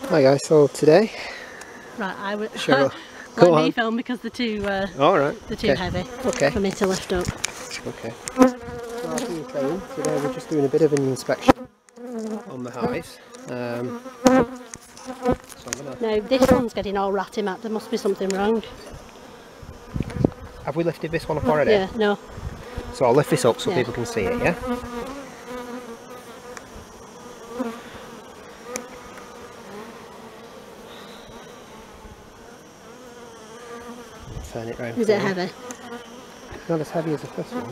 Hi guys, so today... Right, I would Sure. let me film because they're too, Alright. they're too heavy for me to lift up. Okay. So I'll do the training. Today we're just doing a bit of an inspection on the hives. So I'm gonna... No, this one's getting all ratty, Matt. There must be something wrong. Have we lifted this one up already? Yeah, no. So I'll lift this up so people can see it, yeah? Turn it round. Is it heavy? Not as heavy as the first one.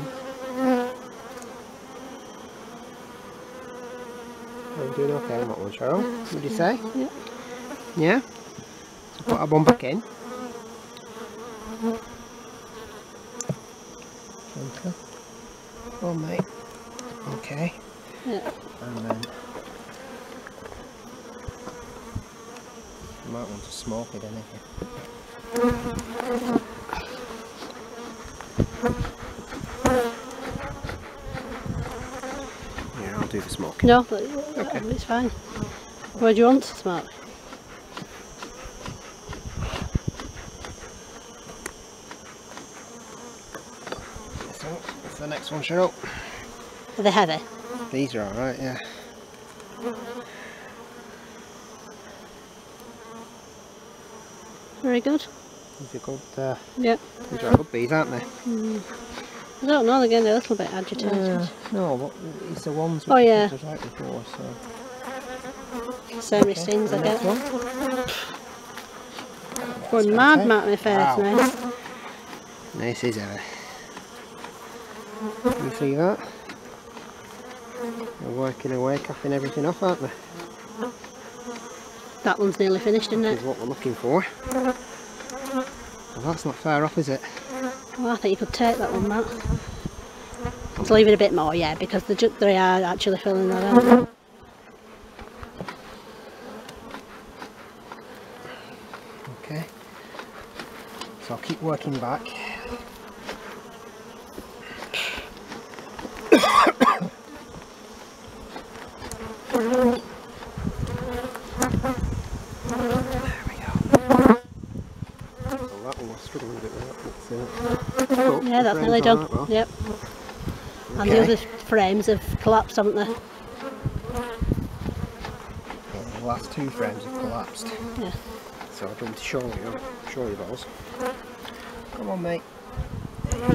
Are you doing okay on that one, Cheryl? Would you say? Yeah. Yeah? So put that one back in. Okay. Oh mate. Okay. Yeah. And then you might want to smoke it, don't you? Yeah, I'll do the smoking. No, but it's fine. Where do you want to smoke? So, what's the next one, Cheryl? Are they heavy? These are alright, yeah. Very good. These are good, Yeah. these are good bees, aren't they? I don't know, they're getting a little bit agitated. No, but it's the ones Oh, yeah. was right before, so... Same stings I get. One. Going mad, Matt, my face now. This is heavy. You see that? They're working away, capping everything off, aren't they? That one's nearly finished, isn't This it? is what we're looking for. Well, that's not far off, is it? Well, I think you could take that one, Matt. Let's leave it a bit more, yeah, because they are actually filling that out. Okay. So I'll keep working back. Yeah, that's nearly done. Well. Yep. Okay. And the other frames have collapsed, haven't they? Yeah, the last two frames have collapsed. Yeah. So I'm going to show you those. Come on, mate. There you go.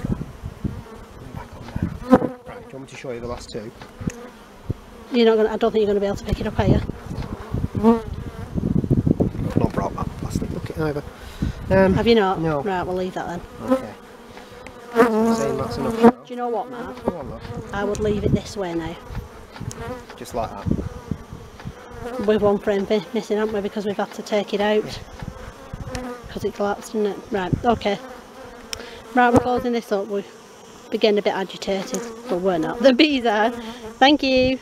Back on there. Right, do you want me to show you the last two? You're not gonna. I don't think you're going to be able to pick it up, are you? I've not brought that plastic bucket either. Have you not? No. Right, we'll leave that then. Okay. So I'm saying that's enough. Cheryl. Do you know what, Matt? Go on, love. I would leave it this way now. Just like that. With one frame missing, haven't we? Because we've had to take it out. Because it collapsed, didn't it? Right, okay. Right, we're closing this up. We're getting a bit agitated, but we're not. The bees are. Thank you.